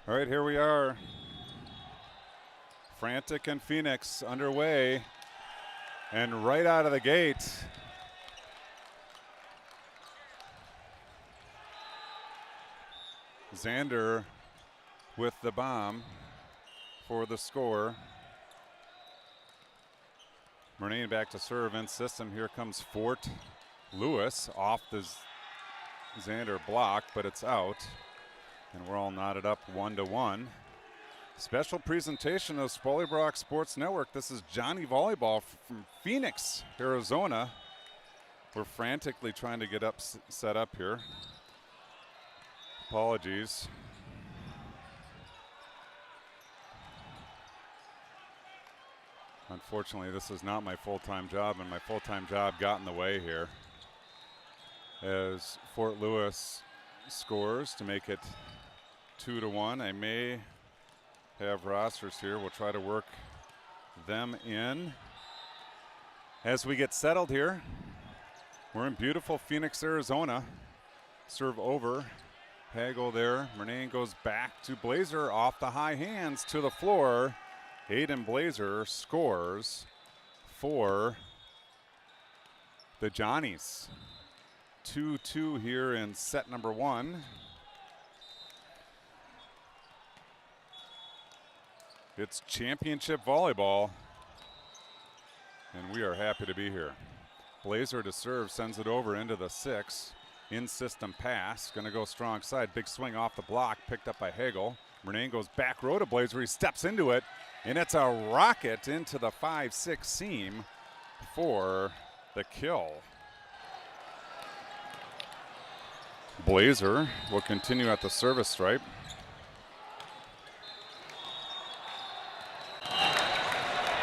All right, here we are. Frantic and Phoenix underway. And right out of the gate, Xander with the bomb for the score. Murnane back to serve in system. Here comes Fort Lewis off the Xander block, but it's out. And we're all knotted up 1-1. Special presentation of Spoiler Brock Sports Network. This is Johnny Volleyball from Phoenix, Arizona. We're frantically trying to get set up here. Apologies. Unfortunately, this is not my full-time job, and my full-time job got in the way here. As Fort Lewis scores to make it 2-1. I may have rosters here. We'll try to work them in. As we get settled here, we're in beautiful Phoenix, Arizona. Serve over. Hagel there. Murnane goes back to Blazer off the high hands to the floor. Aiden Blazer scores for the Johnnies. 2-2 here in set number 1. It's championship volleyball, and we are happy to be here. Blazer to serve, sends it over into the 6. In-system pass, going to go strong side. Big swing off the block, picked up by Hagel. Murnane goes back row to Blazer. He steps into it, and it's a rocket into the 5-6 seam for the kill. Blazer will continue at the service stripe.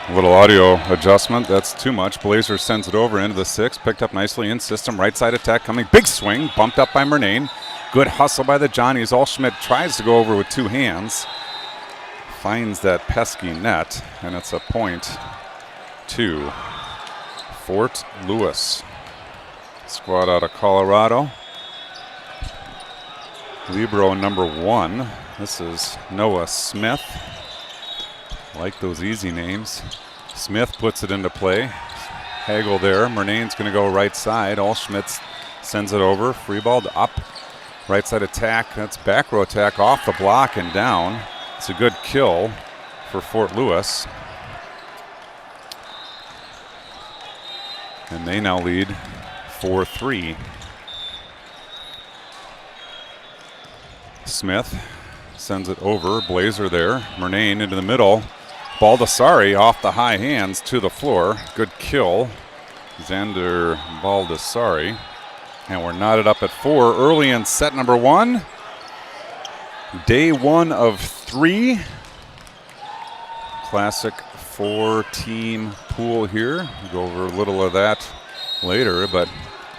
A little audio adjustment, that's too much. Blazer sends it over into the 6, picked up nicely in system, right side attack coming, big swing, bumped up by Murnane. Good hustle by the Johnnies. Allschmidt tries to go over with 2 hands, finds that pesky net, and it's a point to Fort Lewis. Squad out of Colorado. Libero number 1, this is Noah Smith. I like those easy names. Smith puts it into play. Hagel there. Murnane's going to go right side. Allschmidt sends it over. Free ball to up. Right side attack. That's back row attack off the block and down. It's a good kill for Fort Lewis. And they now lead 4-3. Smith sends it over. Blazer there. Murnane into the middle. Baldessari off the high hands to the floor. Good kill. Xander Baldessari. And we're knotted up at 4 early in set number 1. Day 1 of 3. Classic 4-team pool here. We'll go over a little of that later, but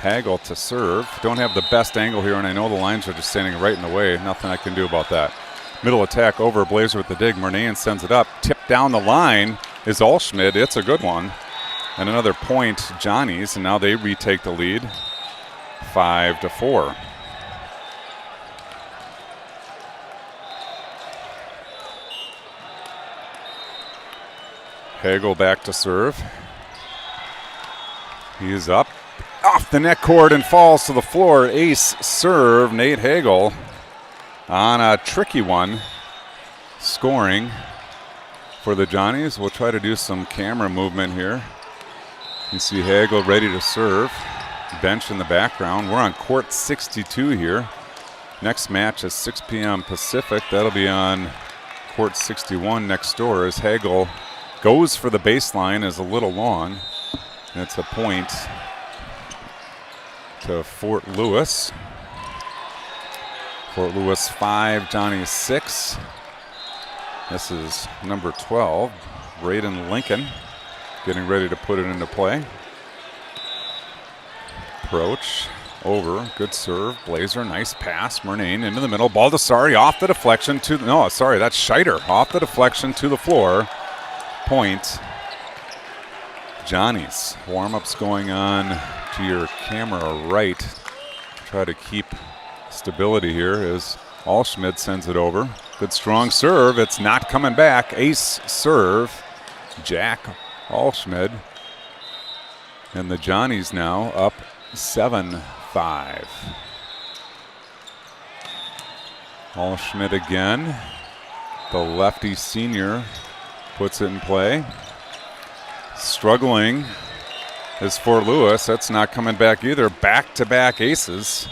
Hagel to serve. Don't have the best angle here, and I know the lines are just standing right in the way. Nothing I can do about that. Middle attack over. Blazer with the dig. Murnane sends it up. Tipped down the line is Allschmidt. It's a good one. And another point, Johnnies, and now they retake the lead, 5-4. Hagel back to serve. He is up. Off the net cord and falls to the floor. Ace serve, Nate Hagel on a tricky one. Scoring for the Johnnies. We'll try to do some camera movement here. You see Hagel ready to serve. Bench in the background. We're on court 62 here. Next match is 6 p.m. Pacific. That'll be on court 61 next door as Hagel goes for the baseline, is a little long. And it's a point to Fort Lewis. Fort Lewis 5, Johnny 6. This is number 12, Braden Lincoln, getting ready to put it into play. Approach, over, good serve. Blazer, nice pass. Murnane into the middle. Baldessari off the deflection to, no, sorry, that's Scheider. Off the deflection to the floor. Point, Johnnies. Warm-ups going on to your camera right. Try to keep stability here as Allschmidt sends it over. Good strong serve. It's not coming back. Ace serve. Jack Allschmidt. And the Johnnies now up 7-5. Allschmidt again. The lefty senior puts it in play. Struggling is Fort Lewis. That's not coming back either. Back-to-back aces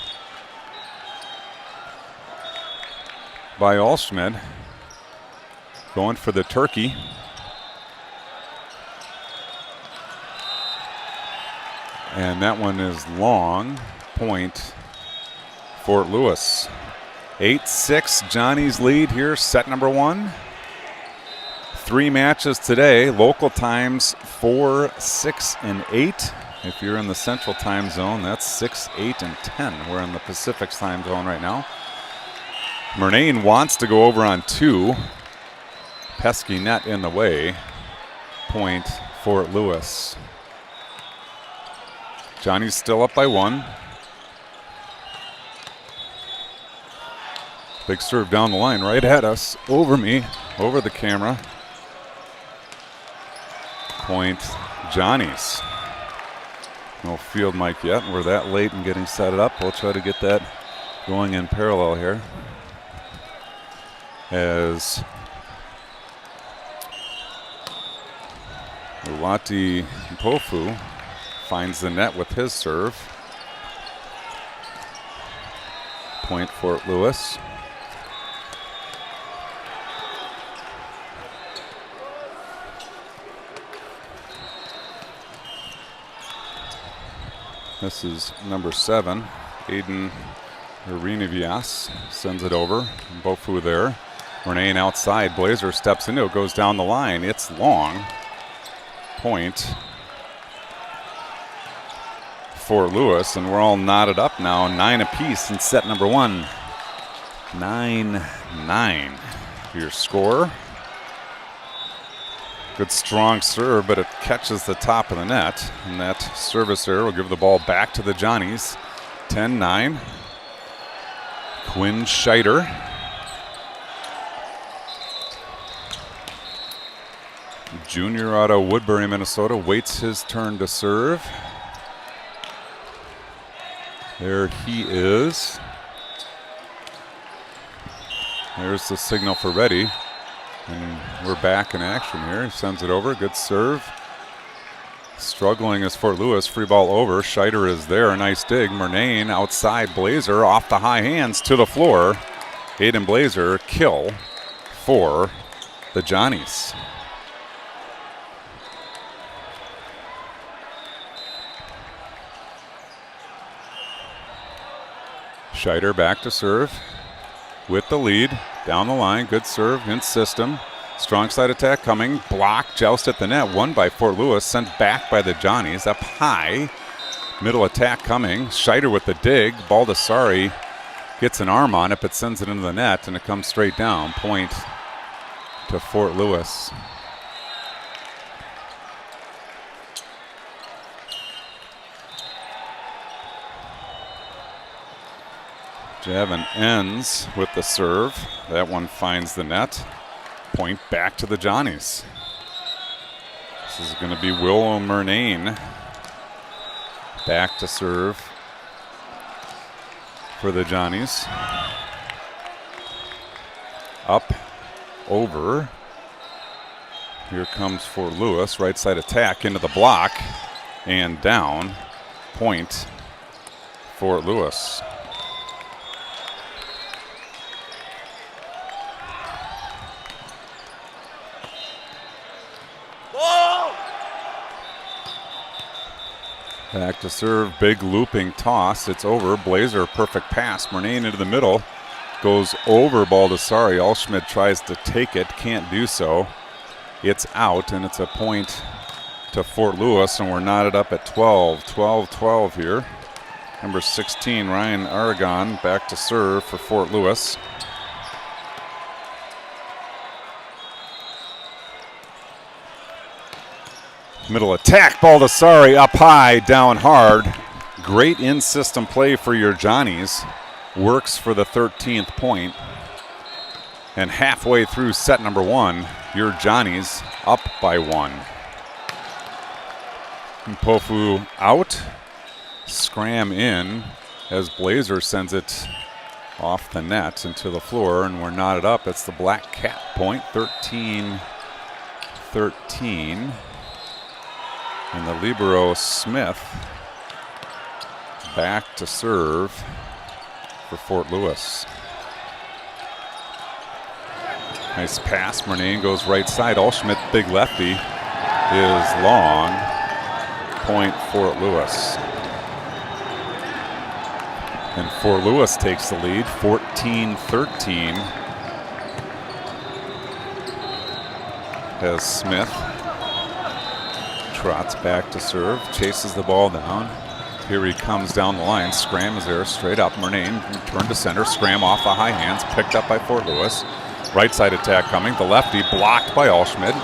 by Allschmidt. Going for the turkey. And that one is long. Point, Fort Lewis. 8-6, Johnny's lead here, set number 1. 3 matches today, local times 4, 6, and 8. If you're in the central time zone, that's 6, 8, and 10. We're in the Pacific time zone right now. Murnane wants to go over on 2. Pesky net in the way. Point, Fort Lewis. Johnny's still up by 1. Big serve down the line, right at us, over me, over the camera. Point, Johnnies. No field mic yet. We're that late in getting set it up. We'll try to get that going in parallel here. As Uwati Mpofu finds the net with his serve. Point, Fort Lewis. This is number 7, Aiden Arenavias sends it over. Mpofu there. Murnane outside. Blazer steps into it, goes down the line. It's long. Point, Fort Lewis, and we're all knotted up now. 9 apiece in set number 1. 9-9. Your score. Good strong serve, but it catches the top of the net. And that service error will give the ball back to the Johnnies. 10-9. Quinn Scheider. Junior out of Woodbury, Minnesota, waits his turn to serve. There he is. There's the signal for ready. And we're back in action here. He sends it over. Good serve. Struggling is Fort Lewis. Free ball over. Scheider is there. A nice dig. Murnane outside. Blazer off the high hands to the floor. Aiden Blazer kill for the Johnnies. Scheider back to serve with the lead. Down the line, good serve in system. Strong side attack coming. Block, joust at the net. Won by Fort Lewis, sent back by the Johnnies. Up high. Middle attack coming. Scheider with the dig. Baldessari gets an arm on it, but sends it into the net, and it comes straight down. Point to Fort Lewis. Javin ends with the serve. That one finds the net. Point back to the Johnnies. This is going to be Will Murnane. Back to serve for the Johnnies. Up, over. Here comes Fort Lewis. Right side attack into the block and down. Point, Fort Lewis. Back to serve, big looping toss. It's over. Blazer, perfect pass. Murnane into the middle. Goes over Baldessari. Allschmidt tries to take it, can't do so. It's out, and it's a point to Fort Lewis, and we're knotted up at 12. 12-12 here. Number 16, Ryan Aragon, back to serve for Fort Lewis. Middle attack, Baldessari up high, down hard. Great in-system play for your Johnnies. Works for the 13th point. And halfway through set number 1, your Johnnies up by 1. Mpofu out, scram in as Blazer sends it off the net into the floor, and we're knotted up. It's the Black Cat point, 13-13. And the libero Smith back to serve for Fort Lewis. Nice pass. Murnane goes right side. Allschmidt, big lefty, is long. Point Fort Lewis. And Fort Lewis takes the lead, 14-13. As Smith trots back to serve, chases the ball down. Here he comes down the line. Scram is there, straight up. Murnane turned to center. Scram off the high hands, picked up by Fort Lewis. Right side attack coming. The lefty blocked by Allschmidt.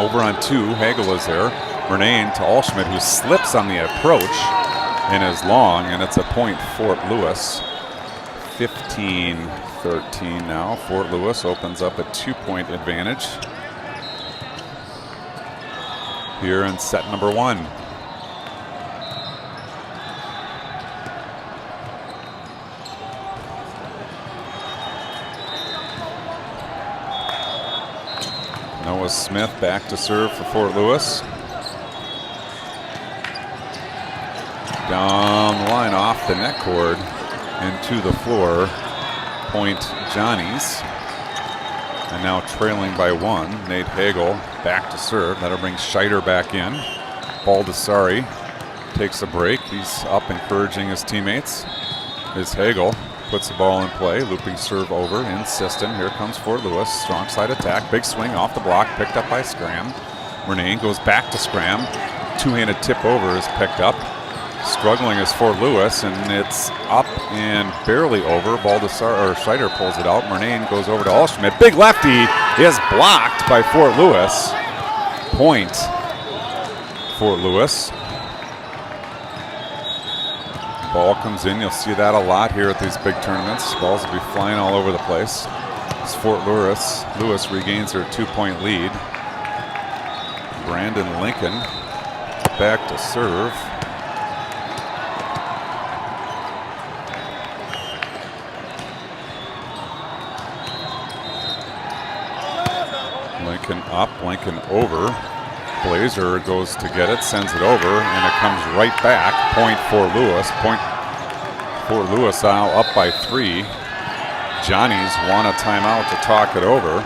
Over on 2, Hagel is there. Murnane to Allschmidt, who slips on the approach and is long, and it's a point Fort Lewis. 15-13 now. Fort Lewis opens up a 2-point advantage here in set number 1. Noah Smith back to serve for Fort Lewis. Down the line off the net cord into the floor. Point Johnnies. And now trailing by 1. Nate Hagel back to serve. That'll bring Scheider back in. Baldessari takes a break. He's up encouraging his teammates. Is Hagel. Puts the ball in play. Looping serve over. Insistent. Here comes Fort Lewis. Strong side attack. Big swing off the block. Picked up by Scram. Murnane goes back to Scram. Two-handed tip over is picked up. Struggling is Fort Lewis, and it's up and barely over. Scheider pulls it out. Murnane goes over to Allschmidt. Big lefty is blocked by Fort Lewis. Point Fort Lewis. Ball comes in. You'll see that a lot here at these big tournaments. Balls will be flying all over the place. As Fort Lewis regains their 2-point lead. Brandon Lincoln back to serve. Lincoln up, Lincoln over. Blazer goes to get it, sends it over, and it comes right back. Point Fort Lewis. Point Fort Lewis now up by 3. Johnnies want a timeout to talk it over.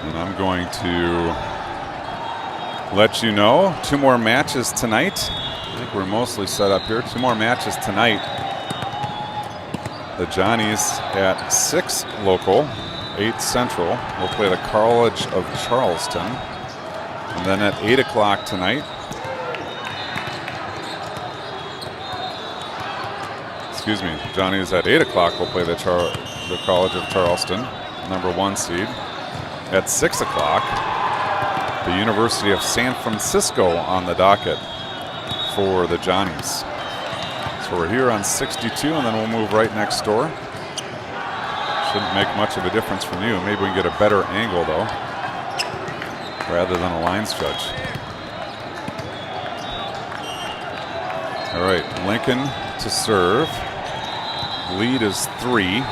And I'm going to let you know 2 more matches tonight. I think we're mostly set up here. 2 more matches tonight. The Johnnies at 6 local, 8 central, will play the College of Charleston. And then at 8 o'clock tonight, Johnnies at 8 o'clock will play the College of Charleston, number 1 seed. At 6 o'clock, the University of San Francisco on the docket for the Johnnies. So we're here on 62, and then we'll move right next door. Shouldn't make much of a difference from you. Maybe we can get a better angle, though, rather than a lines judge. All right, Lincoln to serve. Lead is 3.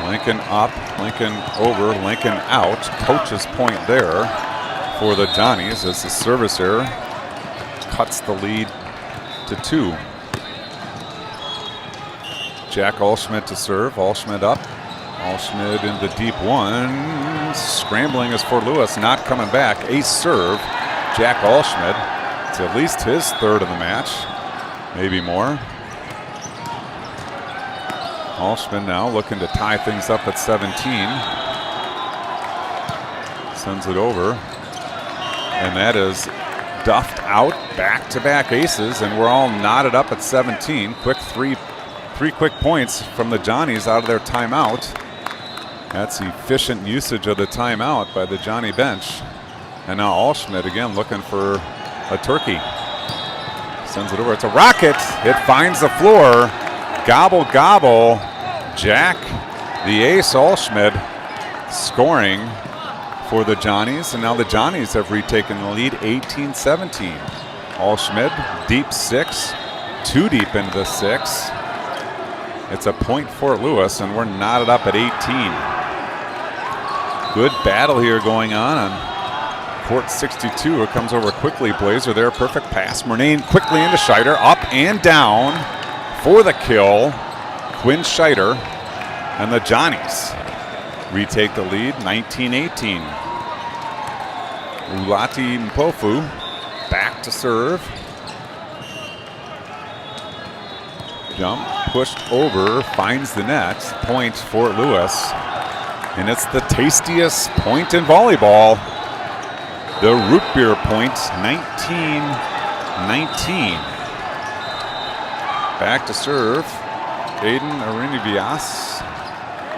Lincoln up, Lincoln over, Lincoln out. Coach's point there for the Johnnies as the service error cuts the lead to 2. Jack Allschmidt to serve. Allschmidt up. Allschmidt in the deep 1. Scrambling is Fort Lewis, not coming back. Ace serve. Jack Allschmidt. It's at least his 3rd of the match, maybe more. Allschmidt now looking to tie things up at 17. Sends it over. And that is duffed out. Back-to-back aces, and we're all knotted up at 17. Quick 3 quick points from the Johnnies out of their timeout. That's efficient usage of the timeout by the Johnny bench. And now Allschmidt again looking for a turkey. Sends it over. It's a rocket. It finds the floor. Gobble, gobble. Jack, the ace Allschmidt, scoring for the Johnnies, and now the Johnnies have retaken the lead 18-17. Allschmidt, deep 6, 2 deep into the 6. It's a point Fort Lewis, and we're knotted up at 18. Good battle here going on court 62. It comes over quickly. Blazer there, perfect pass. Murnane quickly into Scheider, up and down for the kill. Quinn Scheider, and the Johnnies retake the lead 19-18. Ulati Mpofu back to serve. Jump, pushed over, finds the net. Point Fort Lewis. And it's the tastiest point in volleyball. The root beer point, 19-19. Back to serve. Aiden Arinivias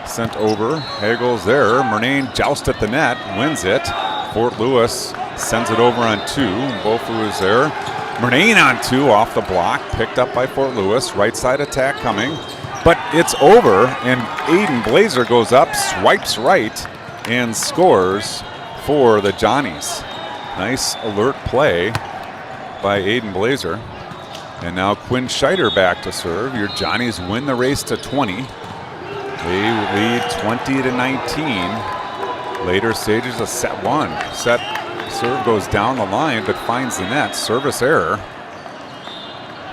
sent over. Hagel's there. Murnane jousts at the net, wins it. Fort Lewis sends it over on 2. Mpofu is there. Murnane on 2 off the block, picked up by Fort Lewis. Right side attack coming, but it's over, and Aiden Blazer goes up, swipes right, and scores for the Johnnies. Nice alert play by Aiden Blazer. And now Quinn Scheider back to serve. Your Johnnies win the race to 20. They lead 20-19. Later stages of set 1. Set serve goes down the line but finds the net. Service error.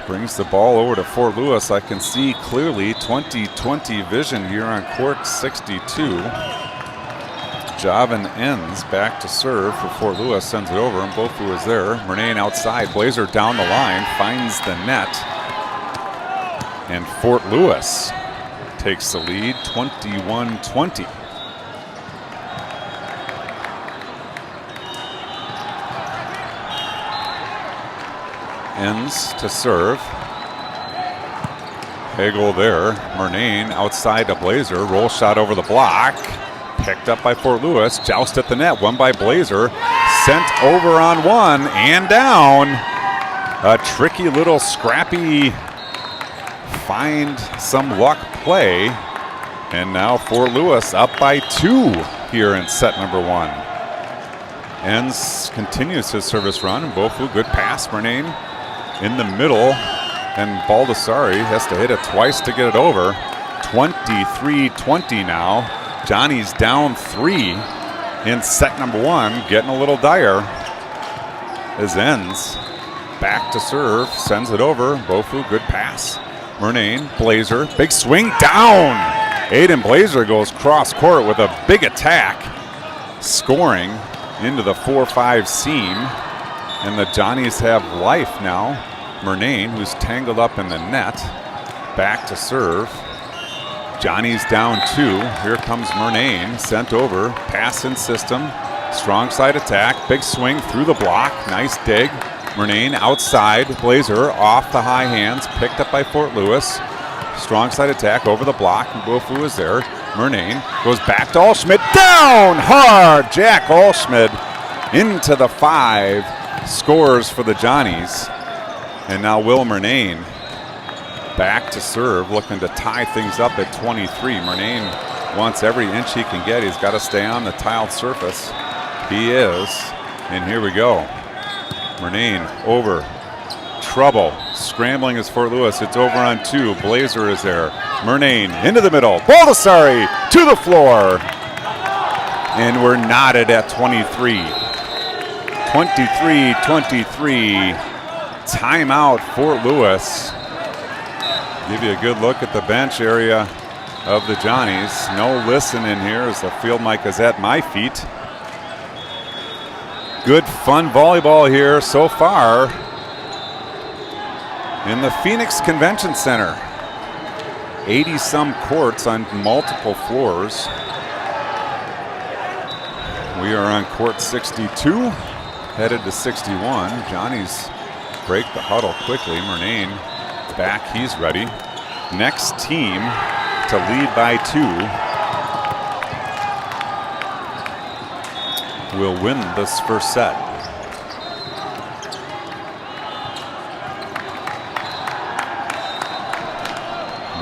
Brings the ball over to Fort Lewis. I can see clearly 20/20 vision here on court 62. Javan ends back to serve for Fort Lewis. Sends it over and Mpofu is there. Murnane outside. Blazer down the line. Finds the net. And Fort Lewis takes the lead 21-20. Ends to serve. Hagel there. Murnane outside to Blazer. Roll shot over the block. Picked up by Fort Lewis. Joust at the net. Won by Blazer. Sent over on 1 and down. A tricky little scrappy find some luck play. And now Fort Lewis up by 2 here in set number 1. Ends continues his service run. Mpofu, good pass. Murnane in the middle, and Baldessari has to hit it twice to get it over. 23-20 now. Johnny's down 3 in set number 1, getting a little dire. As Ends back to serve, sends it over. Mpofu, good pass. Murnane, Blazer, big swing down. Aiden Blazer goes cross court with a big attack, scoring into the 4-5 seam. And the Johnnies have life now. Murnane, who's tangled up in the net, back to serve. Johnny's down 2. Here comes Murnane, sent over. Pass in system. Strong side attack. Big swing through the block. Nice dig. Murnane outside. Blazer off the high hands. Picked up by Fort Lewis. Strong side attack over the block. Mpofu is there. Murnane goes back to Allschmidt. Down hard. Jack Allschmidt into the 5. Scores for the Johnnies. And now Will Murnane back to serve, looking to tie things up at 23. Murnane wants every inch he can get. He's got to stay on the tiled surface. He is. And here we go. Murnane over. Trouble. Scrambling is Fort Lewis. It's over on 2. Blazer is there. Murnane into the middle. Baldessari to the floor. And we're knotted at 23. 23-23. Timeout, Fort Lewis. Give you a good look at the bench area of the Johnnies. No listen in here as the field mic is at my feet. Good fun volleyball here so far in the Phoenix Convention Center. 80-some courts on multiple floors. We are on court 62, headed to 61. Johnnies break the huddle quickly. Murnane back, he's ready. Next team to lead by 2 will win this first set.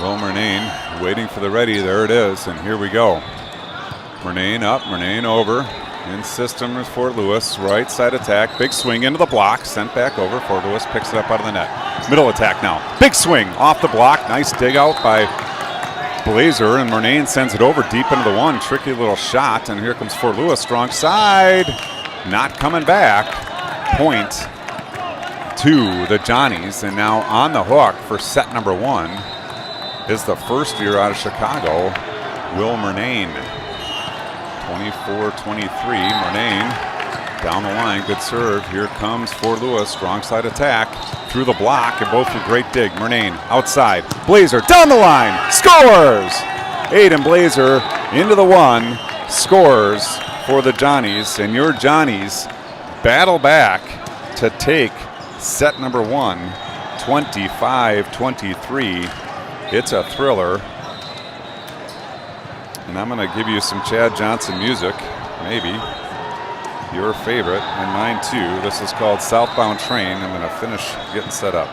Will Murnane waiting for the ready. There it is, and here we go. Murnane up, Murnane over. In system is Fort Lewis. Right side attack. Big swing into the block. Sent back over. Fort Lewis picks it up out of the net. Middle attack now. Big swing off the block. Nice dig out by Blazer. And Murnane sends it over deep into the one. Tricky little shot. And here comes Fort Lewis. Strong side. Not coming back. Point to the Johnnies. And now on the hook for set number 1 is the first year out of Chicago, Will Murnane. 24-23, Murnane down the line, good serve. Here comes Fort Lewis, strong side attack through the block, and both with great dig. Murnane outside, Blazer down the line, scores! Aiden Blazer into the one, scores for the Johnnies, and your Johnnies battle back to take set number 1, 25-23. It's a thriller. And I'm going to give you some Chad Johnson music, maybe. Your favorite, and mine too. This is called Southbound Train. I'm going to finish getting set up.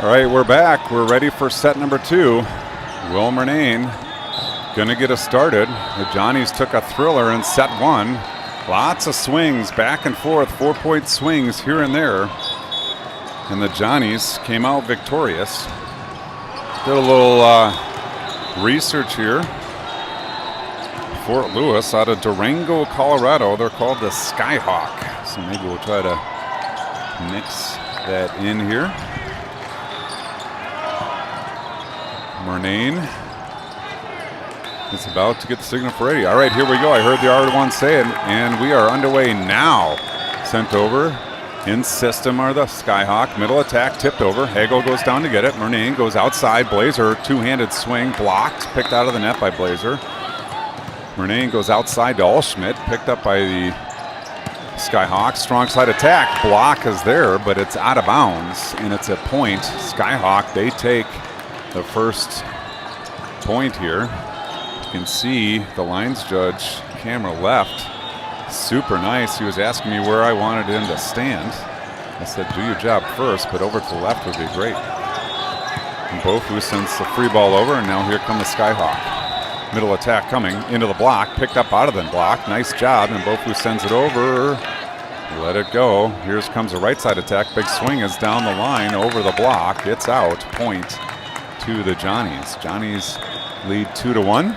All right, we're back. We're ready for set number 2. Will Murnane gonna get us started. The Johnnies took a thriller in set 1. Lots of swings back and forth, 4-point swings here and there. And the Johnnies came out victorious. Did a little research here. Fort Lewis out of Durango, Colorado. They're called the Skyhawk. So maybe we'll try to mix that in here. Murnane is about to get the signal for ready. All right, here we go. I heard the R1 say it, and we are underway now. Sent over. In system are the Skyhawk. Middle attack tipped over. Hagel goes down to get it. Murnane goes outside. Blazer, two-handed swing, blocked, picked out of the net by Blazer. Murnane goes outside to Allschmidt, picked up by the Skyhawk. Strong side attack. Block is there, but it's out of bounds, and it's a point. Skyhawk, they take the first point here. You can see the lines judge, camera left. Super nice. He was asking me where I wanted him to stand. I said, do your job first, but over to the left would be great. And Bofu sends the free ball over, and now here come the Skyhawk. Middle attack coming into the block, picked up out of the block. Nice job, and Bofu sends it over. Let it go. Here comes the right side attack. Big swing is down the line over the block. It's out. Point to the Johnnies. Johnnies lead 2-1.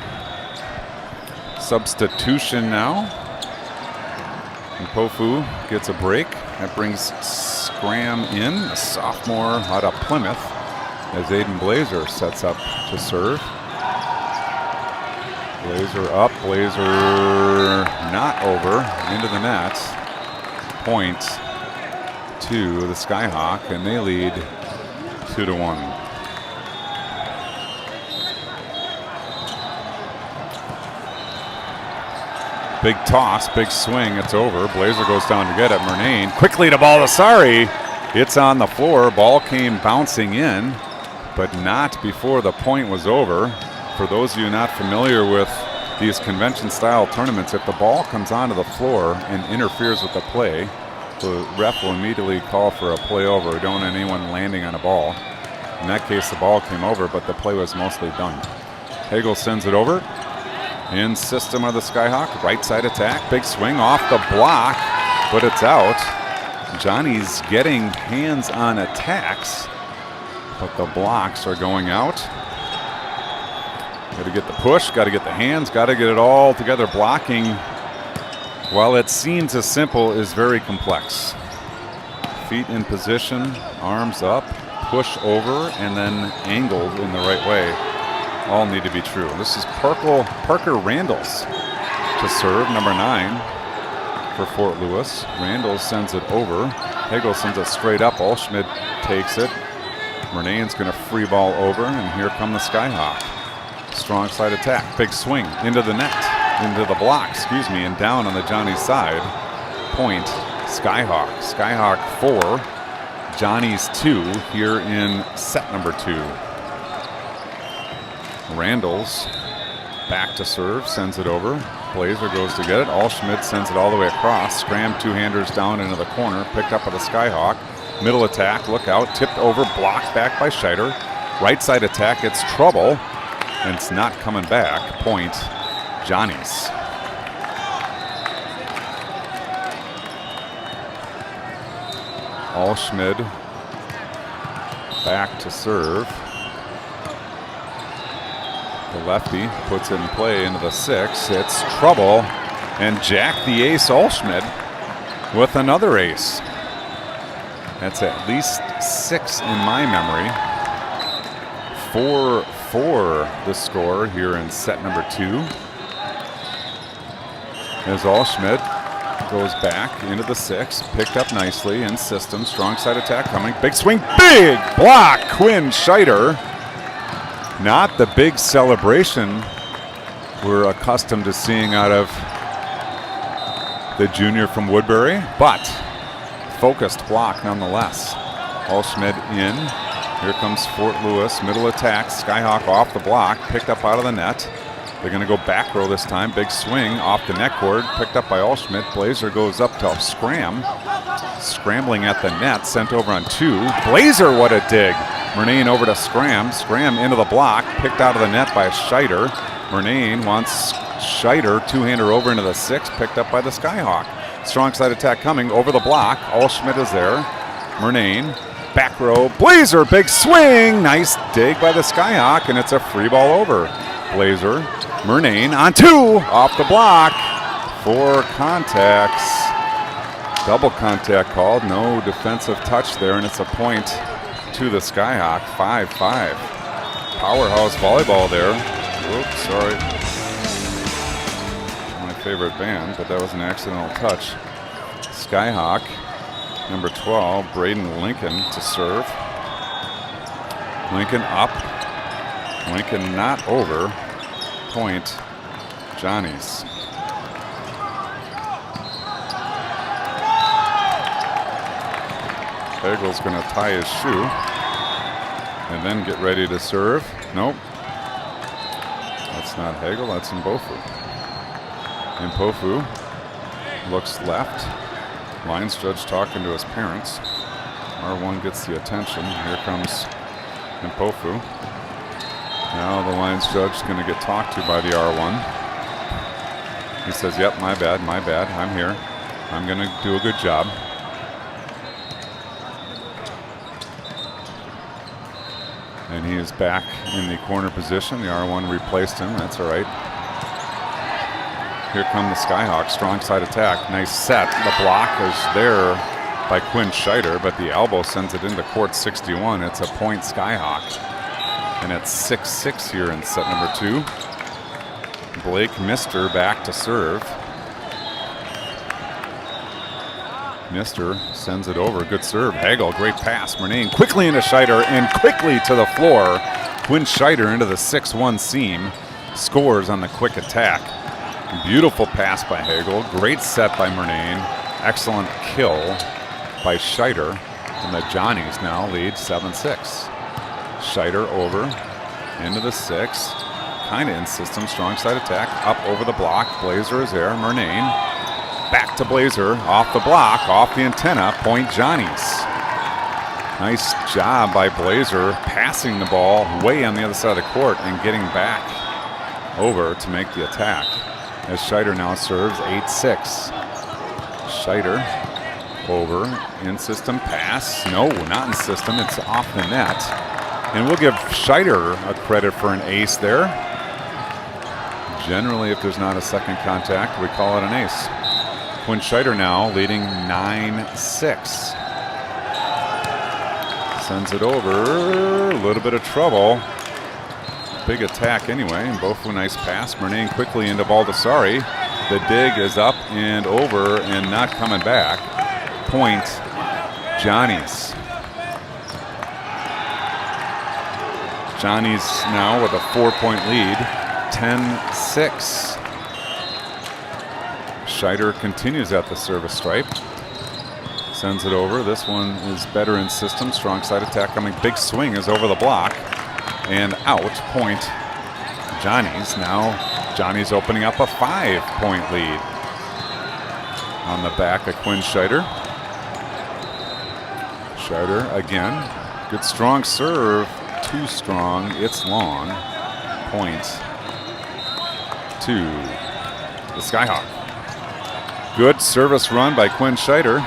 Substitution now. And Pofu gets a break. That brings Scram in, a sophomore out of Plymouth, as Aiden Blazer sets up to serve. Blazer up, Blazer not over, into the net. Point to the Skyhawk, and they lead 2-1. Big toss, big swing, it's over. Blazer goes down to get it. Murnane quickly to Baldessari. It's on the floor. Ball came bouncing in, but not before the point was over. For those of you not familiar with these convention-style tournaments, if the ball comes onto the floor and interferes with the play, the ref will immediately call for a play over. Don't want anyone landing on a ball. In that case, the ball came over, but the play was mostly done. Hagel sends it over. In system of the Skyhawk, right side attack, big swing off the block, but it's out. Johnny's getting hands on attacks, but the blocks are going out. Got to get the push, got to get the hands, got to get it all together. Blocking, while it seems as simple, is very complex. Feet in position, arms up, push over, and then angled in the right way. All need to be true. This is Parker Randalls to serve, number 9 for Fort Lewis. Randalls sends it over. Hagel sends it straight up. Allschmidt takes it. Murnane's going to free ball over, and here come the Skyhawk. Strong side attack. Big swing into the net, into the block, and down on the Johnny side. Point, Skyhawk. Skyhawk 4, Johnny's 2 here in set number 2. Randalls back to serve, sends it over. Blazer goes to get it. Allschmidt sends it all the way across. Scram two-handers down into the corner, picked up by the Skyhawk. Middle attack, look out, tipped over, blocked back by Scheider. Right side attack, it's trouble, and it's not coming back. Point, Johnnies. Allschmidt back to serve. The lefty puts it in play into the 6. It's trouble, and Jack the Ace Allschmidt with another ace. That's at least 6 in my memory. 4-4 the score here in set number 2. As Allschmidt goes back into the 6, picked up nicely in system. Strong side attack coming. Big swing, big block. Quinn Scheider. Not the big celebration we're accustomed to seeing out of the junior from Woodbury, but focused block nonetheless. Allschmidt in. Here comes Fort Lewis. Middle attack. Skyhawk off the block. Picked up out of the net. They're going to go back row this time. Big swing off the net cord. Picked up by Allschmidt. Blazer goes up to Scram. Scrambling at the net. Sent over on 2. Blazer, what a dig. Murnane over to Scram. Scram into the block. Picked out of the net by Scheider. Murnane wants Scheider. Two-hander over into the 6. Picked up by the Skyhawk. Strong side attack coming over the block. Allschmidt is there. Murnane. Back row. Blazer. Big swing. Nice dig by the Skyhawk. And it's a free ball over. Blazer. Murnane on 2. Off the block. 4 contacts. Double contact called. No defensive touch there. And it's a point to the Skyhawk. 5-5. powerhouse volleyball there. Oops, sorry. My favorite band, but that was an accidental touch. Skyhawk, number 12, Braden Lincoln to serve. Lincoln up. Lincoln not over. Point, Johnny's. Hegel's going to tie his shoe and then get ready to serve. Nope. That's not Hegel, that's Mpofu. Mpofu looks left. Lines judge talking to his parents. R1 gets the attention. Here comes Mpofu. Now the lines judge is going to get talked to by the R1. He says, yep, my bad, I'm here. I'm going to do a good job. And he is back in the corner position. The R1 replaced him. That's all right. Here come the Skyhawks. Strong side attack. Nice set. The block is there by Quinn Scheider, but the elbow sends it into court 61. It's a point Skyhawk. And it's 6-6 here in set number 2. Blake Mister back to serve. Mister sends it over. Good serve. Hegel, great pass. Murnane quickly into Scheider and quickly to the floor. Quinn Scheider into the 6-1 seam. Scores on the quick attack. Beautiful pass by Hegel. Great set by Murnane. Excellent kill by Scheider. And the Johnnies now lead 7-6. Scheider over into the 6. Kind of in system. Strong side attack. Up over the block. Blazer is there. Murnane. Back to Blazer, off the block, off the antenna, point Johnnies. Nice job by Blazer passing the ball way on the other side of the court and getting back over to make the attack. As Scheider now serves 8-6. Scheider over, in system pass. No, not in system, it's off the net. And we'll give Scheider a credit for an ace there. Generally, if there's not a second contact, we call it an ace. Quinn Scheider now leading 9-6. Sends it over, a little bit of trouble. Big attack anyway, and both a nice pass. Murnane quickly into Baldessari. The dig is up and over and not coming back. Point, Johnnies. Johnnies now with a 4-point lead, 10-6. Scheider continues at the service stripe. Sends it over. This one is better in system. Strong side attack coming. Big swing is over the block. And out. Point Johnnies. Now Johnnies opening up a 5-point lead. On the back of Quinn Scheider. Scheider again. Good strong serve. Too strong. It's long. Point to the Skyhawk. Good service run by Quinn Scheider.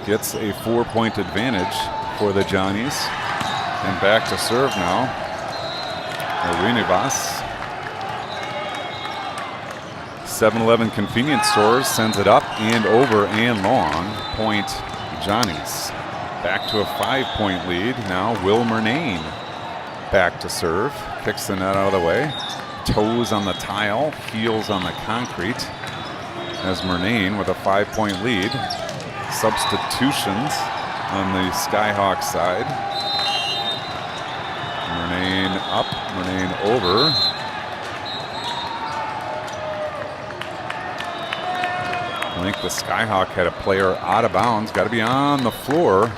Gets a 4-point advantage for the Johnnies. And back to serve now. Arenivas. 7-Eleven convenience stores sends it up and over and long. Point Johnnies. Back to a 5-point lead. Now Will Murnane back to serve. Kicks the net out of the way. Toes on the tile. Heels on the concrete. As Murnane with a 5-point lead. Substitutions on the Skyhawk side. Murnane up, Murnane over. I think the Skyhawk had a player out of bounds. Got to be on the floor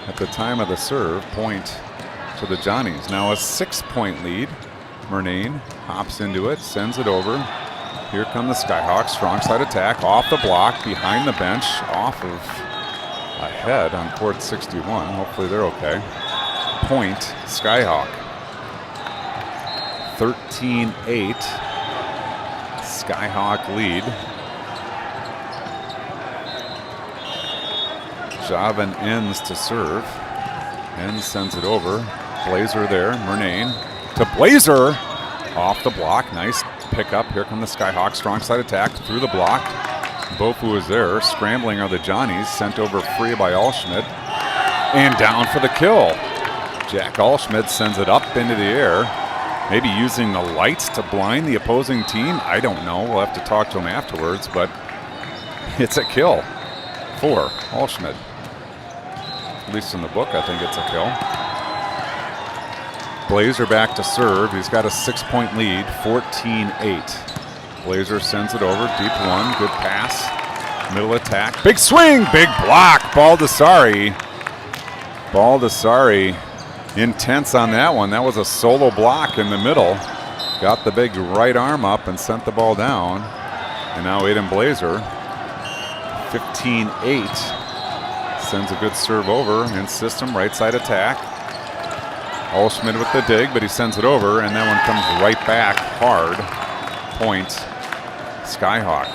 at the time of the serve. Point to the Johnnies. Now a 6-point lead. Murnane hops into it, sends it over. Here come the Skyhawks, strong side attack, off the block, behind the bench, off of ahead on court 61. Hopefully they're okay. Point, Skyhawk. 13-8, Skyhawk lead. Javan ends to serve. Ends sends it over. Blazer there, Murnane to Blazer, off the block, nice pick up. Here come the Skyhawks. Strong side attack through the block. Bofu is there. Scrambling are the Johnnies. Sent over free by Allschmidt. And down for the kill. Jack Allschmidt sends it up into the air. Maybe using the lights to blind the opposing team. I don't know. We'll have to talk to him afterwards, but it's a kill for Allschmidt. At least in the book, I think it's a kill. Blazer back to serve. He's got a 6-point lead, 14-8. Blazer sends it over, deep one, good pass. Middle attack, big swing, big block. Baldessari. Intense on that one. That was a solo block in the middle. Got the big right arm up and sent the ball down. And now Aiden Blazer, 15-8. Sends a good serve over in system, right side attack. Allschmidt with the dig, but he sends it over, and that one comes right back hard. Point, Skyhawk.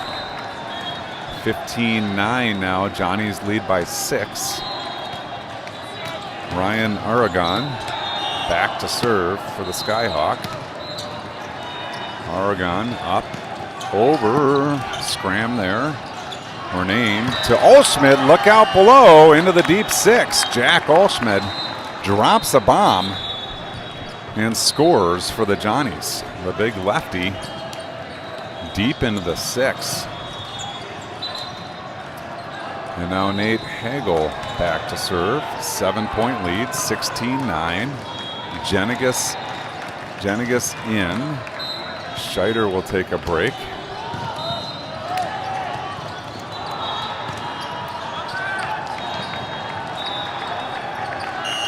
15-9 now. Johnny's lead by 6. Ryan Aragon back to serve for the Skyhawk. Aragon up, over, scram there. Murnane to Allschmidt, look out below, into the deep 6. Jack Allschmidt drops a bomb and scores for the Johnnies. The big lefty deep into the 6. And now Nate Hagel back to serve. 7-point lead, 16-9. Jenigas in. Scheider will take a break.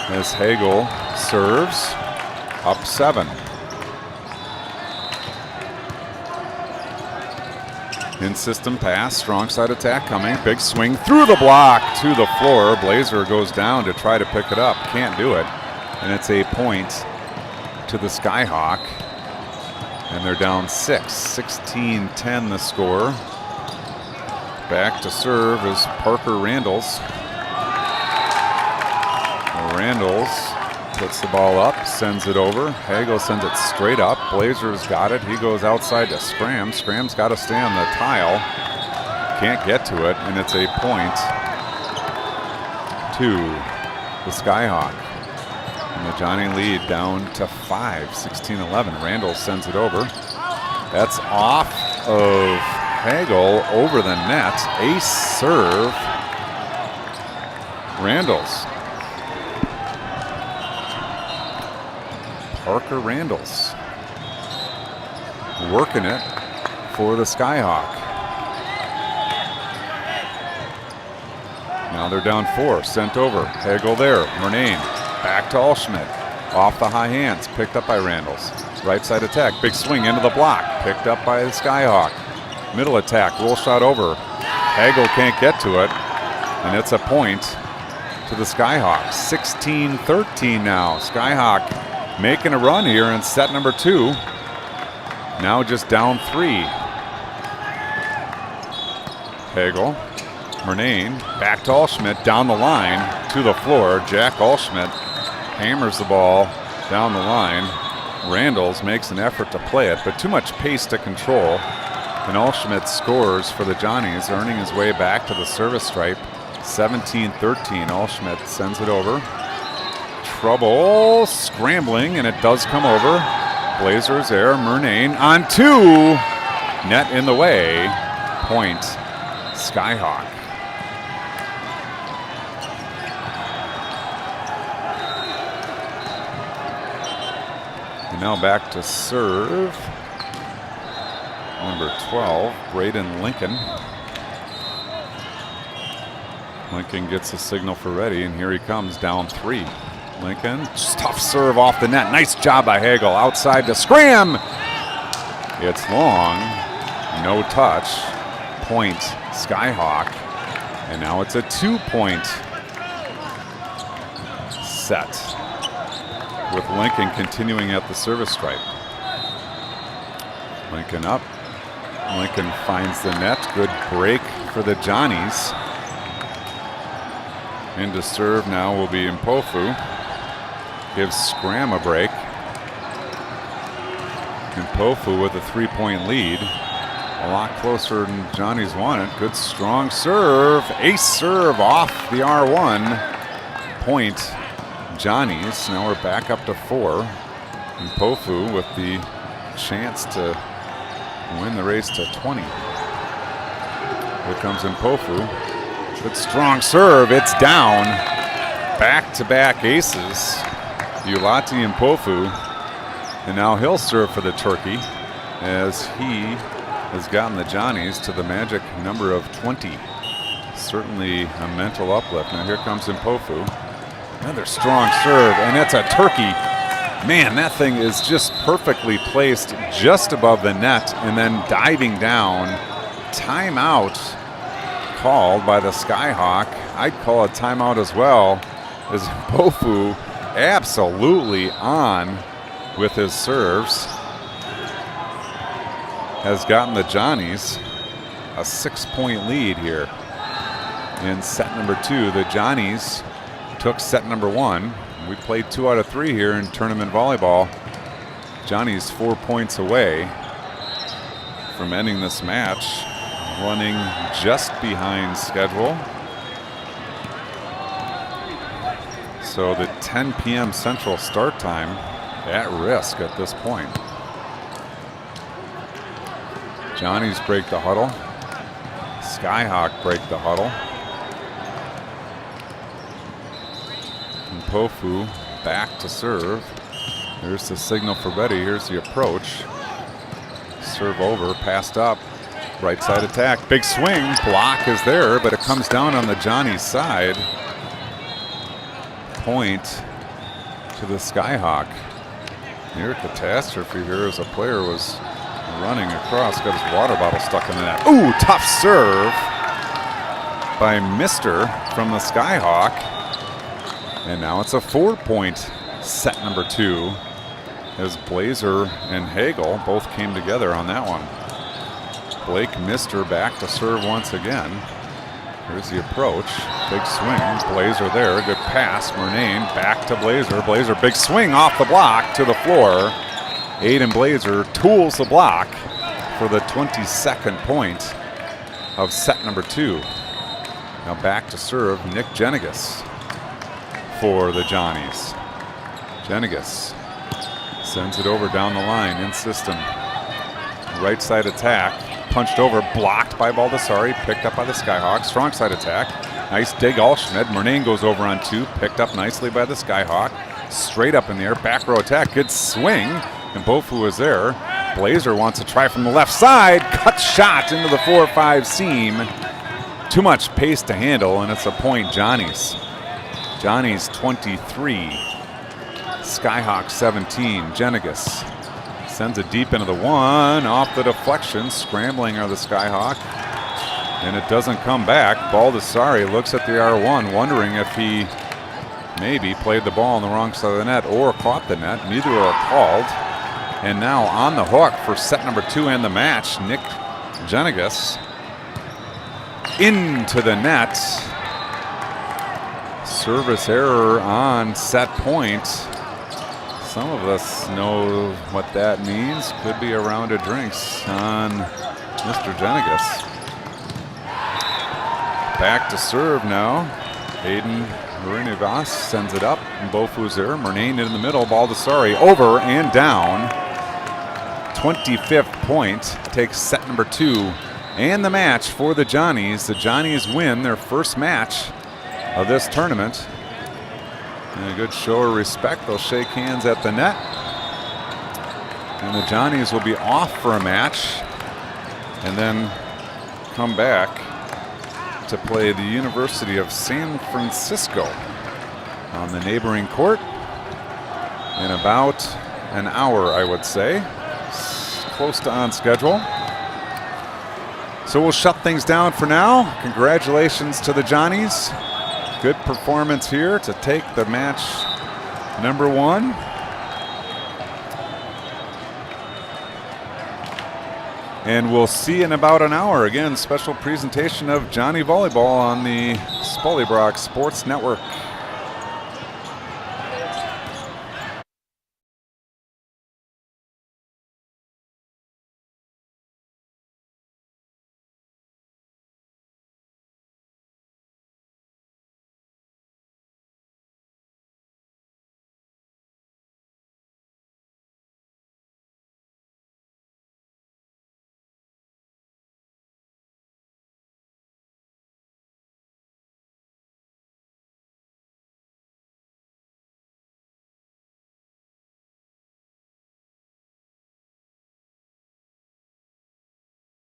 As Hagel serves, up 7. In-system pass, strong side attack coming. Big swing through the block to the floor. Blazer goes down to try to pick it up. Can't do it. And it's a point to the Skyhawk. And they're down 6. 16-10 the score. Back to serve is Parker Randalls. Randalls puts the ball up, sends it over. Hagel sends it straight up. Blazer's got it. He goes outside to Scram. Scram's got to stay on the tile. Can't get to it, and it's a point to the Skyhawk. And the Johnny lead down to 5, 16-11. Randall sends it over. That's off of Hagel over the net. Ace serve. Randalls. Parker Randalls working it for the Skyhawk. Now they're down 4, sent over. Hagel there, Murnane back to Allschmidt. Off the high hands, picked up by Randalls. Right side attack, big swing into the block, picked up by the Skyhawk. Middle attack, roll shot over. Hagel can't get to it, and it's a point to the Skyhawk. 16-13 now. Skyhawk making a run here in set number 2. Now just down 3. Hagel, Murnane, back to Allschmidt, down the line, to the floor. Jack Allschmidt hammers the ball down the line. Randalls makes an effort to play it, but too much pace to control. And Allschmidt scores for the Johnnies, earning his way back to the service stripe. 17-13, Allschmidt sends it over. Trouble, scrambling, and it does come over. Blazers there, Murnane on 2. Net in the way. Point, Skyhawk. And now back to serve. Number 12, Braden Lincoln. Lincoln gets a signal for ready, and here he comes, down 3. Lincoln, tough serve off the net. Nice job by Hagel. Outside to Scram. It's long. No touch. Point, Skyhawk. And now it's a 2-point set, with Lincoln continuing at the service stripe. Lincoln up. Lincoln finds the net. Good break for the Johnnies. In to serve now will be Mpofu. Gives Scram a break. Mpofu with a 3-point lead. A lot closer than Johnny's wanted. Good strong serve. Ace serve off the R1. Point, Johnnies. Now we're back up to 4. And Pofu with the chance to win the race to 20. Here comes Pofu. Good strong serve. It's down. Back-to-back aces. Ulati and Pofu. And now he'll serve for the Turkey as he has gotten the Johnnies to the magic number of 20. Certainly a mental uplift. Now here comes Pofu. Another strong serve, and it's a Turkey. Man, that thing is just perfectly placed just above the net and then diving down. Timeout called by the Skyhawk. I'd call a timeout as well, as Pofu absolutely on with his serves. Has gotten the Johnnies a 6-point lead here in set number 2. The Johnnies took set number 1. We played 2 out of 3 here in tournament volleyball. Johnny's 4 points away from ending this match, running just behind schedule. So the 10 p.m. Central start time at risk at this point. Johnnies break the huddle. Skyhawk break the huddle. And Pofu back to serve. There's the signal for Betty. Here's the approach. Serve over, passed up. Right side attack. Big swing. Block is there, but it comes down on the Johnnies side. Point to the Skyhawk. Near catastrophe here as a player was running across, got his water bottle stuck in the net. Ooh, tough serve by Mister from the Skyhawk. And now it's a 4-point set number 2 as Blazer and Hagel both came together on that one. Blake Mister back to serve once again. Here's the approach. Big swing. Blazer there. Good pass. Murnane back to Blazer. Blazer, big swing off the block to the floor. Aiden Blazer tools the block for the 22nd point of set number 2. Now back to serve Nick Jenigas for the Johnnies. Jenigas sends it over down the line in system. Right side attack. Punched over, blocked by Baldessari, picked up by the Skyhawk. Strong side attack. Nice dig, Alschmidt. Murnane goes over on 2, picked up nicely by the Skyhawk. Straight up in the air, back row attack. Good swing, and Pofu is there. Blazer wants to try from the left side. Cut shot into the 4-5 seam. Too much pace to handle, and it's a point Johnnies. Johnnies 23. Skyhawk 17. Jenigas sends it deep into the 1, off the deflection. Scrambling are the Skyhawk, and it doesn't come back. Baldessari looks at the R1, wondering if he maybe played the ball on the wrong side of the net or caught the net. Neither are called. And now on the hook for set number 2 and the match, Nick Jenigas into the net. Service error on set point. Some of us know what that means. Could be a round of drinks on Mr. Jenigas. Back to serve now. Aiden Marinivas sends it up. And Pofu's there. Murnane in the middle. Baldessari over and down. 25th point. Takes set number 2 and the match for the Johnnies. The Johnnies win their first match of this tournament. And a good show of respect. They'll shake hands at the net. And the Johnnies will be off for a match and then come back to play the University of San Francisco on the neighboring court in about an hour, I would say. Close to on schedule. So we'll shut things down for now. Congratulations to the Johnnies. Good performance here to take the match number 1. And we'll see in about an hour. Again, special presentation of Johnny Volleyball on the Spollybrock Sports Network.